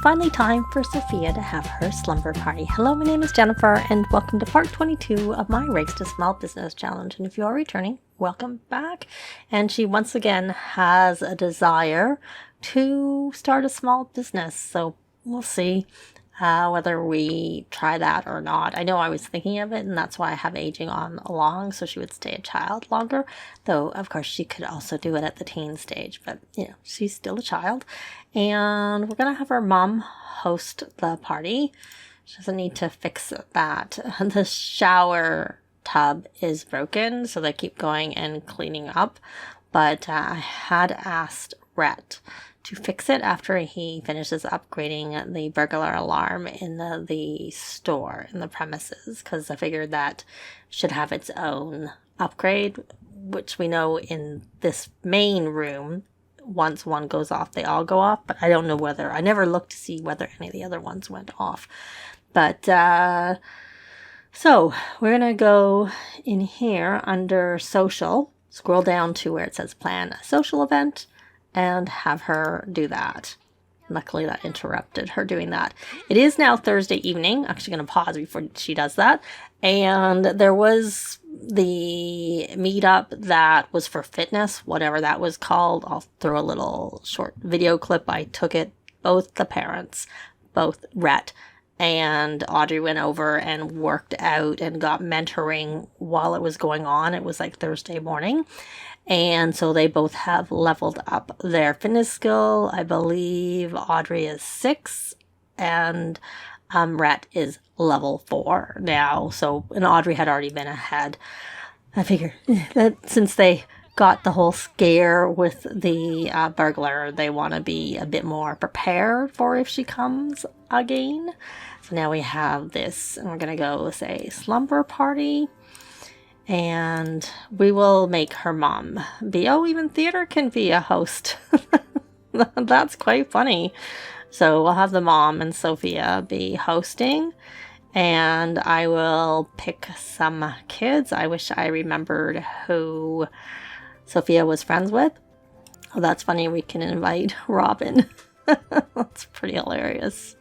finally time for Sofia to have her slumber party. Hello, my name is Jennifer, and welcome to part 22 of my Race to Small Business Challenge. And if you are returning, welcome back. And she once again has a desire to start a small business, so we'll see whether we try that or not. I know I was thinking of it, and that's why I have aging on along, so she would stay a child longer. Though, of course, she could also do it at the teen stage, but, you know, she's still a child. And we're going to have her mom host the party. She doesn't need to fix that. The shower tub is broken, so they keep going and cleaning up. But I had asked Rhett to fix it after he finishes upgrading the burglar alarm in the store, in the premises, because I figured that should have its own upgrade, which we know in this main room, once one goes off, they all go off, but I don't know whether, I never looked to see whether any of the other ones went off. But, so we're going to go in here under social, scroll down to where it says plan a social event, and have her do that. Luckily, that interrupted her doing that. It is now Thursday evening. I'm actually going to pause before she does that. And there was the meetup that was for fitness, whatever that was called. I'll throw a little short video clip. I took it. Both the parents, both Rhett and Audrey, went over and worked out and got mentoring while it was going on. It was like Thursday morning. And so they both have leveled up their fitness skill. I believe Audrey is 6 and Rhett is level 4 now. So, and Audrey had already been ahead. I figure that since they got the whole scare with the burglar, they want to be a bit more prepared for if she comes again. So now we have this, and we're going to go say slumber party. And we will make her mom be, oh, even theater can be a host. That's quite funny. So we'll have the mom and Sofia be hosting. And I will pick some kids. I wish I remembered who Sofia was friends with. Oh, that's funny. We can invite Robin. That's pretty hilarious.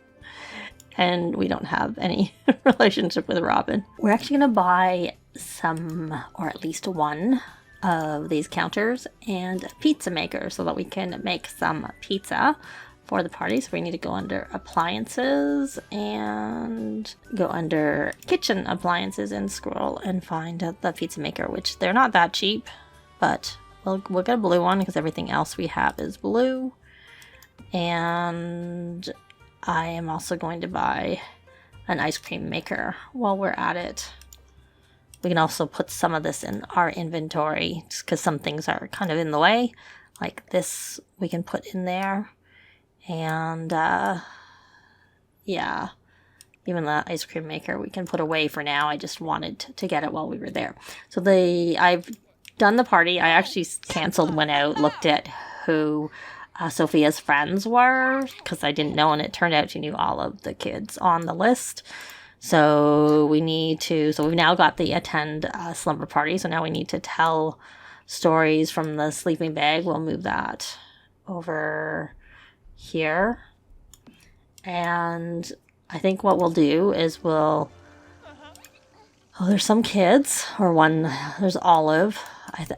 And we don't have any relationship with Robin. We're actually going to buy some, or at least one, of these counters and a pizza maker so that we can make some pizza for the party. So we need to go under appliances and go under kitchen appliances and scroll and find the pizza maker, which they're not that cheap, but we'll get a blue one because everything else we have is blue. And I am also going to buy an ice cream maker while we're at it. We can also put some of this in our inventory just because some things are kind of in the way. Like this we can put in there. And yeah, even the ice cream maker we can put away for now. I just wanted to get it while we were there. So I've done the party. I actually canceled, went out, looked at who Sofia's friends were because I didn't know, and it turned out she knew all of the kids on the list. So we've now got the attend slumber party. So now we need to tell stories from the sleeping bag. We'll move that over here. And I think what we'll do is there's some kids, or one, there's Olive.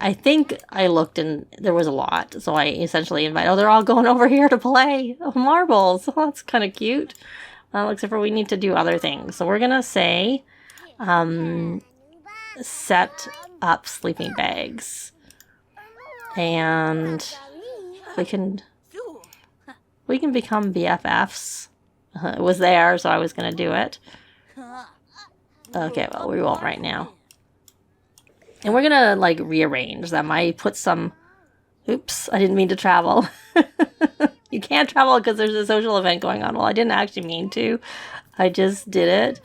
I think I looked and there was a lot. So I essentially they're all going over here to play marbles. Oh, that's kind of cute. Except for we need to do other things. So we're going to say, set up sleeping bags. And we can become BFFs. It was there, so I was going to do it. Okay, well, we won't right now. And we're going to, rearrange them. I put some... Oops, I didn't mean to travel. You can't travel because there's a social event going on. Well, I didn't actually mean to. I just did it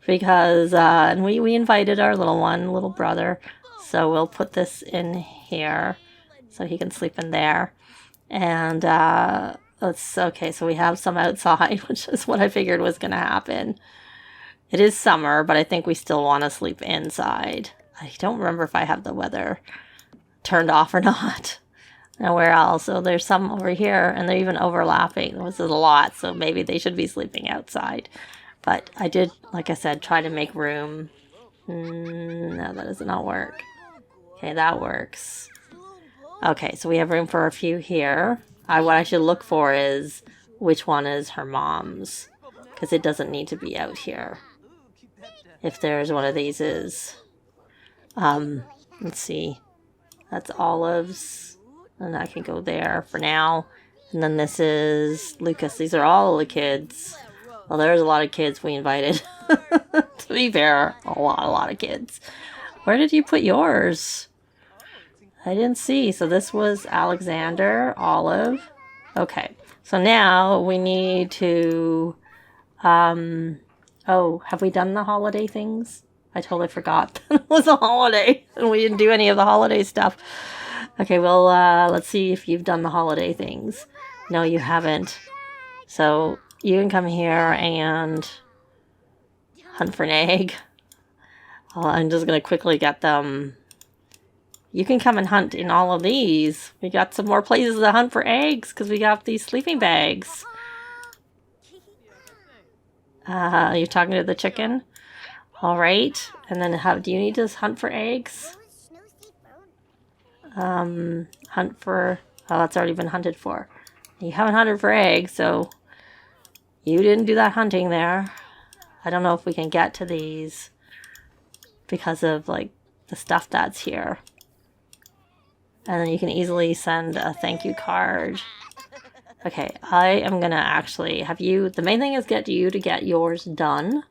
because and we invited our little brother. So we'll put this in here so he can sleep in there. And okay, so we have some outside, which is what I figured was going to happen. It is summer, but I think we still want to sleep inside. I don't remember if I have the weather turned off or not. Now where else? So there's some over here, and they're even overlapping. This is a lot, so maybe they should be sleeping outside. But I did, like I said, try to make room. No, that does not work. Okay, that works. Okay, so we have room for a few here. What I should look for is which one is her mom's, because it doesn't need to be out here. If there's one of these is, let's see, that's Olive's, and I can go there for now. And then this is Lucas. These are all the kids. Well, there's a lot of kids we invited. To be fair, a lot of kids. Where did you put yours? I didn't see. So this was Alexander, Olive. Okay. So now we need to, oh, have we done the holiday things? I totally forgot that it was a holiday and we didn't do any of the holiday stuff. Okay, well, let's see if you've done the holiday things. No, you haven't. So you can come here and hunt for an egg. I'm just going to quickly get them. You can come and hunt in all of these. We got some more places to hunt for eggs because we got these sleeping bags. You're talking to the chicken? All right. And then do you need to hunt for eggs? Hunt for... Oh, that's already been hunted for. You haven't hunted for eggs, so you didn't do that hunting there. I don't know if we can get to these because of, like, the stuff that's here. And then you can easily send a thank you card. Okay, I am going to actually have you... The main thing is get you to get yours done.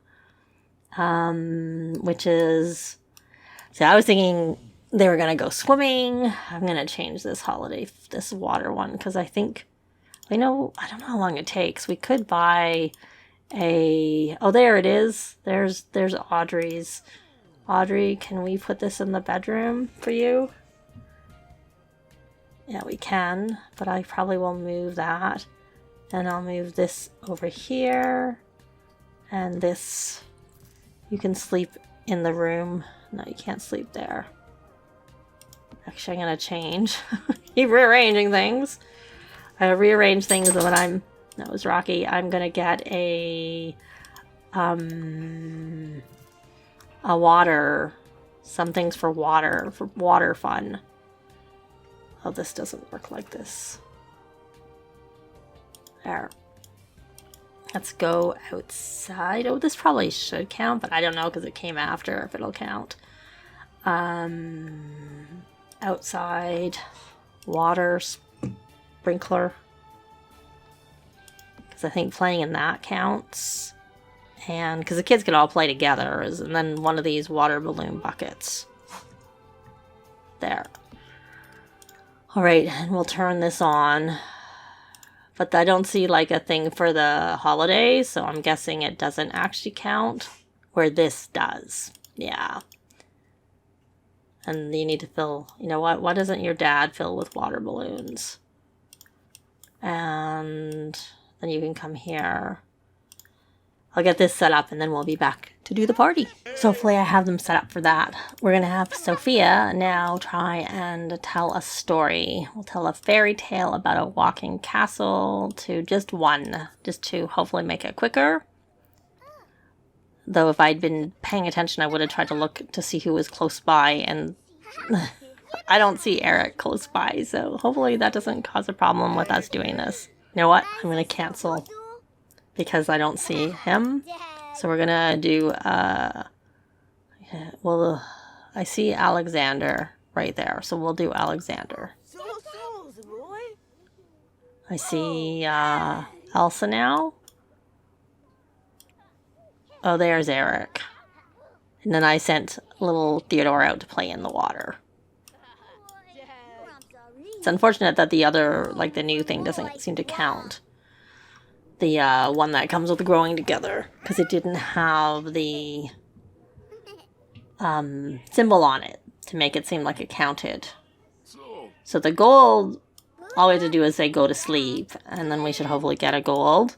Which is... So I was thinking they were going to go swimming. I'm going to change this this water one, because I think... I don't know how long it takes. We could buy a... Oh, there it is. There's Audrey's. Audrey, can we put this in the bedroom for you? Yeah, we can, but I probably will move that. And I'll move this over here. And this, you can sleep in the room. No, you can't sleep there. Actually, I'm going to change. Keep rearranging things. I rearrange things when I'm... That was Rocky. I'm going to get a water... Some things for water fun. Oh, this doesn't work like this. There. Let's go outside. Oh, this probably should count, but I don't know because it came after if it'll count. Outside. Water sprinkler. Because I think playing in that counts. And because the kids can all play together. And then one of these water balloon buckets. There. Alright, and we'll turn this on. But I don't see like a thing for the holidays, so I'm guessing it doesn't actually count. Where this does. Yeah. And you need to fill... You know what? Why doesn't your dad fill with water balloons? And then you can come here. I'll get this set up and then we'll be back to do the party. So hopefully I have them set up for that. We're going to have Sofia now try and tell a story. We'll tell a fairy tale about a walking castle to just one. Just to hopefully make it quicker. Though if I'd been paying attention, I would have tried to look to see who was close by. And I don't see Eric close by. So hopefully that doesn't cause a problem with us doing this. You know what? I'm going to cancel. Because I don't see him. So we're gonna do, well, I see Alexander right there. So we'll do Alexander. I see, Elsa now. Oh, there's Eric. And then I sent little Theodore out to play in the water. It's unfortunate that the other, like the new thing doesn't seem to count. The one that comes with growing together, because it didn't have the symbol on it to make it seem like it counted. So the gold, all we have to do is say go to sleep, and then we should hopefully get a gold.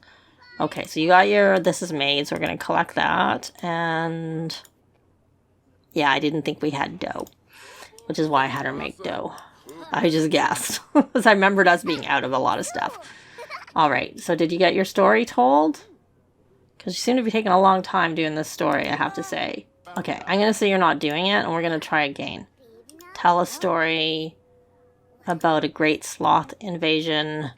Okay, so you got your this is made, so we're going to collect that, and yeah, I didn't think we had dough, which is why I had her make dough. I just guessed. Because I remembered us being out of a lot of stuff. Alright, so did you get your story told? Because you seem to be taking a long time doing this story, I have to say. Okay, I'm going to say you're not doing it, and we're going to try again. Tell a story about a great sloth invasion.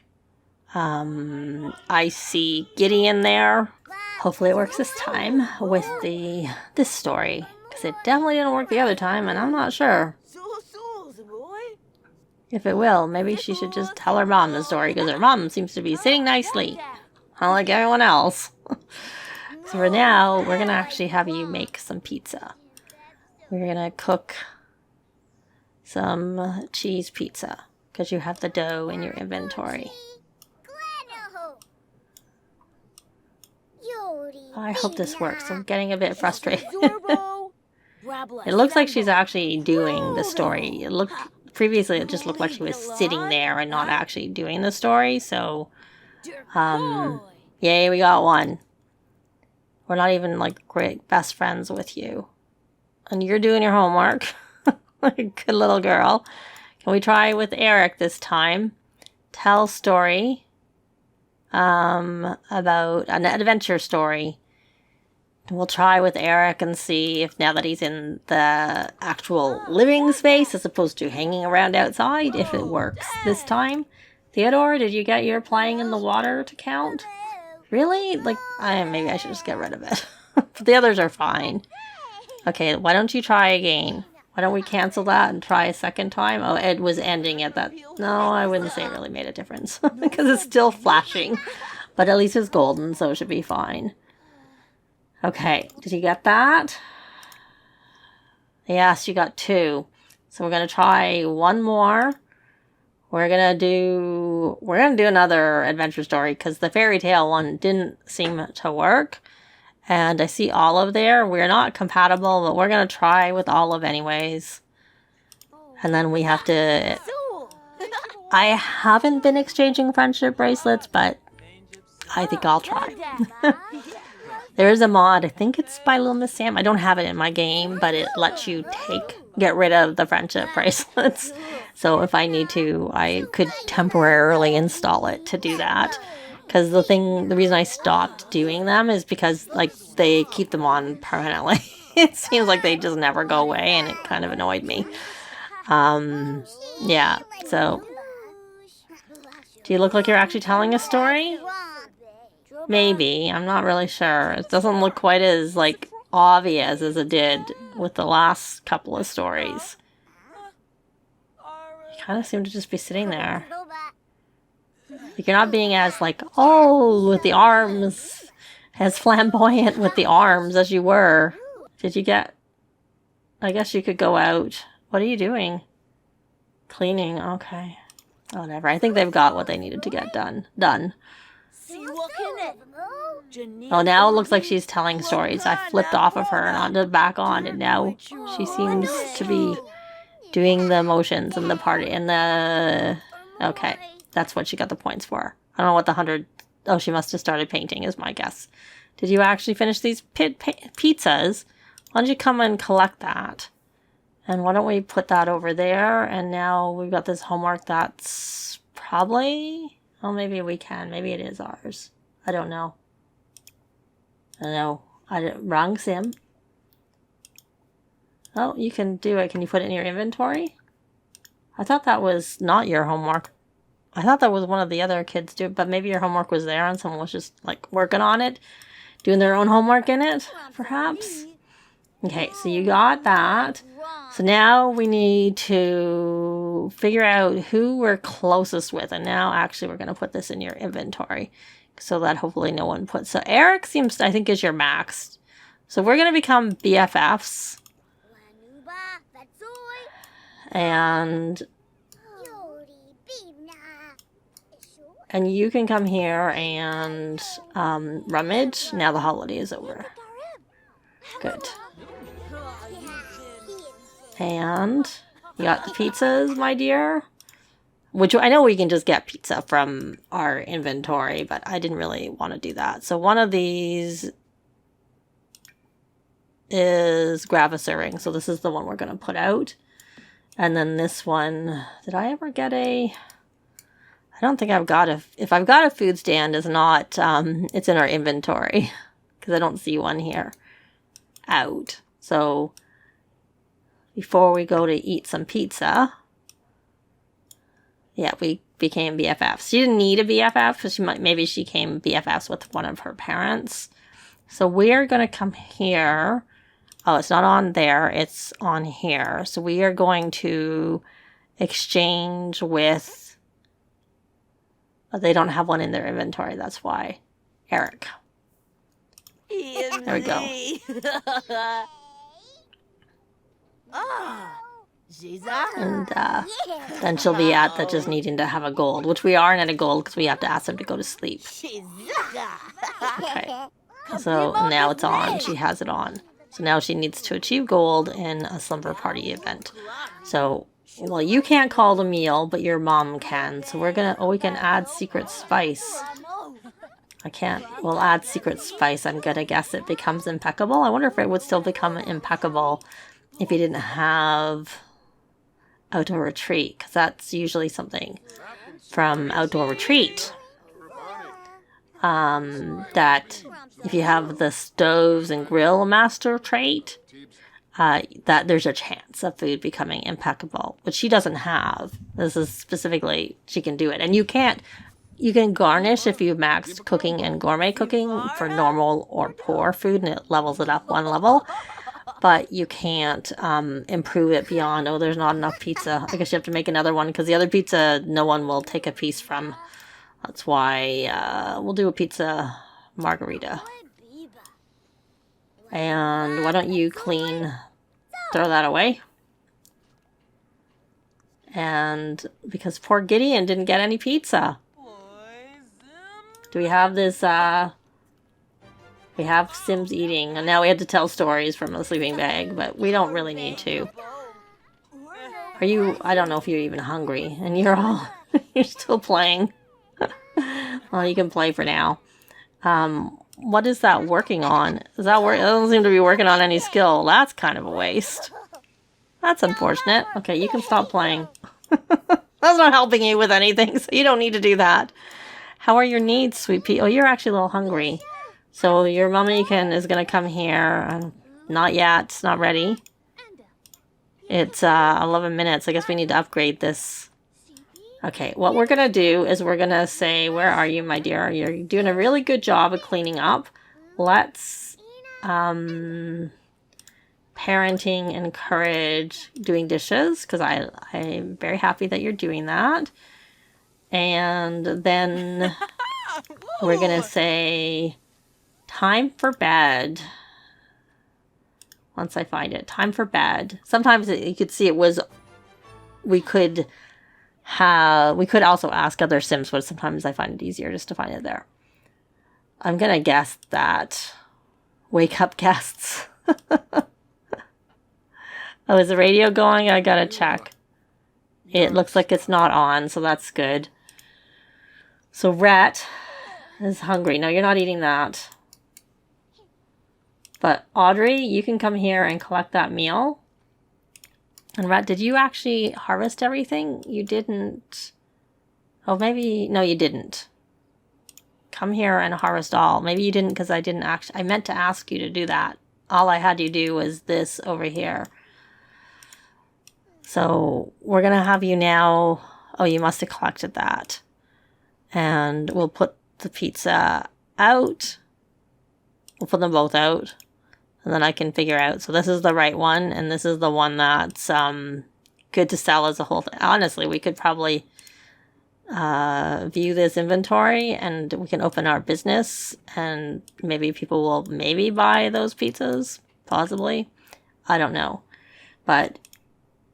I see Gideon there. Hopefully it works this time with this story. Because it definitely didn't work the other time, and I'm not sure if it will. Maybe she should just tell her mom the story, because her mom seems to be sitting nicely. Unlike everyone else. So for now, we're going to actually have you make some pizza. We're going to cook some cheese pizza, because you have the dough in your inventory. I hope this works. I'm getting a bit frustrated. It looks like she's actually doing the story. Previously it just looked like she was sitting there and not actually doing the story. So, yay, we got one. We're not even like great best friends with you, and you're doing your homework. Good little girl. Can we try with Eric this time? Tell story about an adventure story. We'll try with Eric and see if, now that he's in the actual living space as opposed to hanging around outside, if it works this time. Theodore, did you get your playing in the water to count? Really? Like, maybe I should just get rid of it. But the others are fine. Okay, why don't you try again? Why don't we cancel that and try a second time? Oh, Ed was ending at that. No, I wouldn't say it really made a difference. Because it's still flashing. But at least it's golden, so it should be fine. Okay, did you get that? Yes, you got 2. So we're going to try one more. We're going to do another adventure story, because the fairy tale one didn't seem to work. And I see Olive there. We're not compatible, but we're going to try with Olive anyways. And then we have to... I haven't been exchanging friendship bracelets, but I think I'll try. There is a mod. I think it's by Little Miss Sam. I don't have it in my game, but it lets you get rid of the friendship bracelets. So if I need to, I could temporarily install it to do that. Because the reason I stopped doing them is because, like, they keep them on permanently. It seems like they just never go away, and it kind of annoyed me. Yeah, so... Do you look like you're actually telling a story? Maybe. I'm not really sure. It doesn't look quite as, like, obvious as it did with the last couple of stories. You kind of seem to just be sitting there. Like, you're not being as, like, oh, with the arms, as flamboyant with the arms as you were. Did you get... I guess you could go out. What are you doing? Cleaning. Okay. Whatever. I think they've got what they needed to get done. Oh, now it looks like she's telling stories. I flipped off of her and onto back on, and now she seems to be doing the motions and the party and the... Okay, that's what she got the points for. I don't know what the 100... Oh, she must have started painting is my guess. Did you actually finish these pizzas? Why don't you come and collect that? And why don't we put that over there? And now we've got this homework that's probably... Oh, maybe we can. Maybe it is ours. I don't know. Wrong sim. Oh, you can do it. Can you put it in your inventory? I thought that was not your homework. I thought that was one of the other kids do, but maybe your homework was there and someone was just, like, working on it. Doing their own homework in it, perhaps? Okay, so you got that. So now we need to figure out who we're closest with. And now, actually, we're going to put this in your inventory so that hopefully no one puts... So Eric seems, I think, is your max. So we're going to become BFFs. And you can come here and rummage. Now the holiday is over. Good. And you got the pizzas, my dear. Which I know we can just get pizza from our inventory, but I didn't really want to do that. So one of these is Gravasering. So this is the one we're going to put out. And then this one, did I ever get a... I don't think I've got a... If I've got a food stand, it's not... it's in our inventory. Because I don't see one here. Out. So, before we go to eat some pizza... Yeah, we became BFFs. She didn't need a BFF, but maybe she came BFFs with one of her parents. So we're going to come here. Oh, it's not on there. It's on here. So we are going to exchange with... Oh, they don't have one in their inventory. That's why. Eric. There we go. And then she'll be at the just needing to have a gold, which we aren't at a gold because we have to ask them to go to sleep. Okay. So now it's on. She has it on. So now she needs to achieve gold in a slumber party event. So, well, you can't call the meal, but your mom can. So we're gonna, we can add secret spice. I can't, we'll add secret spice. I'm gonna guess it becomes impeccable. I wonder if it would still become impeccable if you didn't have outdoor retreat, because that's usually something from outdoor retreat. That if you have the stoves and grill master trait, that there's a chance of food becoming impeccable, which she doesn't have. This is specifically, she can do it. And you can garnish if you've maxed cooking and gourmet cooking for normal or poor food, and it levels it up one level. But you can't improve it beyond, oh, there's not enough pizza. I guess you have to make another one, because the other pizza, no one will take a piece from. That's why we'll do a pizza margarita. And why don't you throw that away. And because poor Gideon didn't get any pizza. Do we have this, we have Sims eating, and now we have to tell stories from a sleeping bag, but we don't really need to. Are you, I don't know if you're even hungry, and you're all, you're still playing. Well, you can play for now. What is that working on? Is that work? It doesn't seem to be working on any skill. That's kind of a waste. That's unfortunate. Okay, you can stop playing. That's not helping you with anything, so you don't need to do that. How are your needs, sweet pea? Oh, you're actually a little hungry. So your mummy is going to come here. Not yet. It's not ready. It's 11 minutes. I guess we need to upgrade this. Okay, what we're going to do is we're going to say, where are you, my dear? You're doing a really good job of cleaning up. Let's parenting encourage doing dishes, because I'm very happy that you're doing that. And then we're going to say time for bed. Once I find it, time for bed. Sometimes you could see it was, we could also ask other Sims, but sometimes I find it easier just to find it there. I'm going to guess that wake up guests. Oh, is the radio going? I got to check. It looks like it's not on, so that's good. So Rhett is hungry. No, you're not eating that. But Audrey, you can come here and collect that meal. And Rhett, did you actually harvest everything? You didn't. Oh, maybe. No, you didn't. Come here and harvest all. Maybe you didn't, because I didn't actually. I meant to ask you to do that. All I had you do was this over here. So we're going to have you now. Oh, you must have collected that. And we'll put the pizza out. We'll put them both out. And then I can figure out. So this is the right one. And this is the one that's good to sell as a whole thing. Honestly, we could probably view this inventory. And we can open our business. And maybe people will buy those pizzas. Possibly. I don't know. But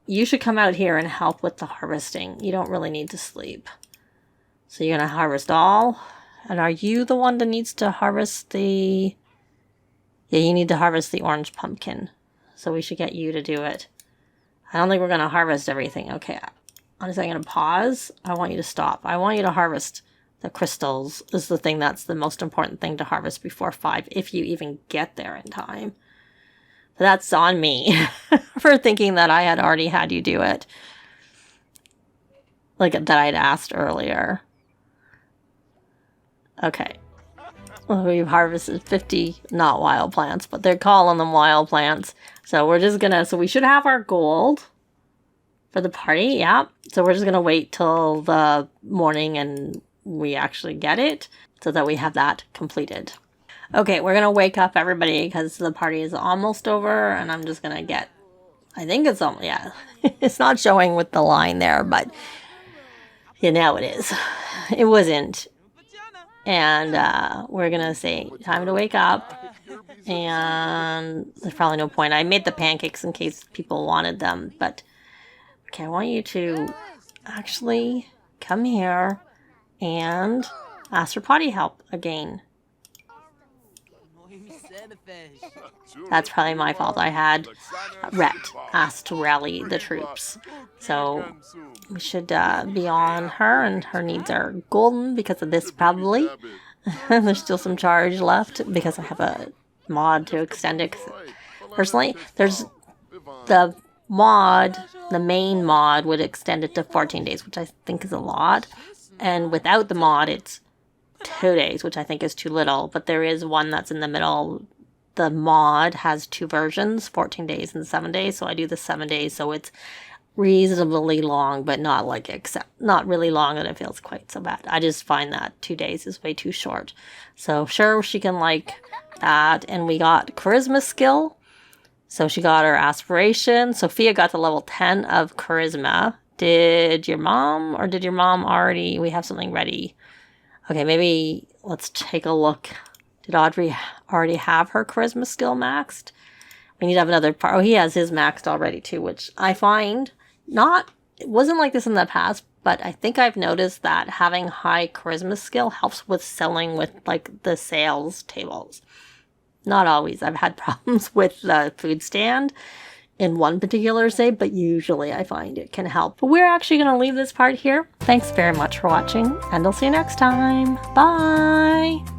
you should come out here and help with the harvesting. You don't really need to sleep. So you're going to harvest all. And are you the one that needs to harvest the... Yeah, you need to harvest the orange pumpkin. So we should get you to do it. I don't think we're going to harvest everything. Okay, honestly, I'm going to pause. I want you to stop. I want you to harvest the crystals. This is the thing that's the most important thing to harvest before 5, if you even get there in time. That's on me for thinking that I had already had you do it. Like that I'd asked earlier. Okay. Well, we've harvested 50, not wild plants, but they're calling them wild plants. So we're just gonna, so we should have our gold for the party, yeah. So we're just gonna wait till the morning and we actually get it so that we have that completed. Okay, we're gonna wake up everybody because the party is almost over and I'm just gonna get, I think it's, yeah, it's not showing with the line there, but you know it is. It wasn't. And we're gonna say time to wake up, and there's probably no point. I made the pancakes in case people wanted them, but okay, I want you to actually come here and ask for potty help again. That's probably my fault. I had Rhett asked to rally the troops. So we should be on her, and her needs are golden because of this probably. There's still some charge left because I have a mod to extend it. Personally, there's the mod, the main mod would extend it to 14 days, which I think is a lot. And without the mod, it's 2 days, which I think is too little. But there is one that's in the middle. The mod has 2 versions, 14 days and 7 days. So I do the 7 days, so it's reasonably long, but not like not really long and it feels quite so bad. I just find that 2 days is way too short. So sure, she can like that. And we got charisma skill. So she got her aspiration. Sofia got to level 10 of charisma. Did your mom already? We have something ready. Okay, maybe let's take a look. Did Audrey already have her charisma skill maxed? We need to have another part. Oh, he has his maxed already too, which I find it wasn't like this in the past, but I think I've noticed that having high charisma skill helps with selling with like the sales tables. Not always. I've had problems with the food stand in one particular save, but usually I find it can help. But we're actually going to leave this part here. Thanks very much for watching, and I'll see you next time. Bye!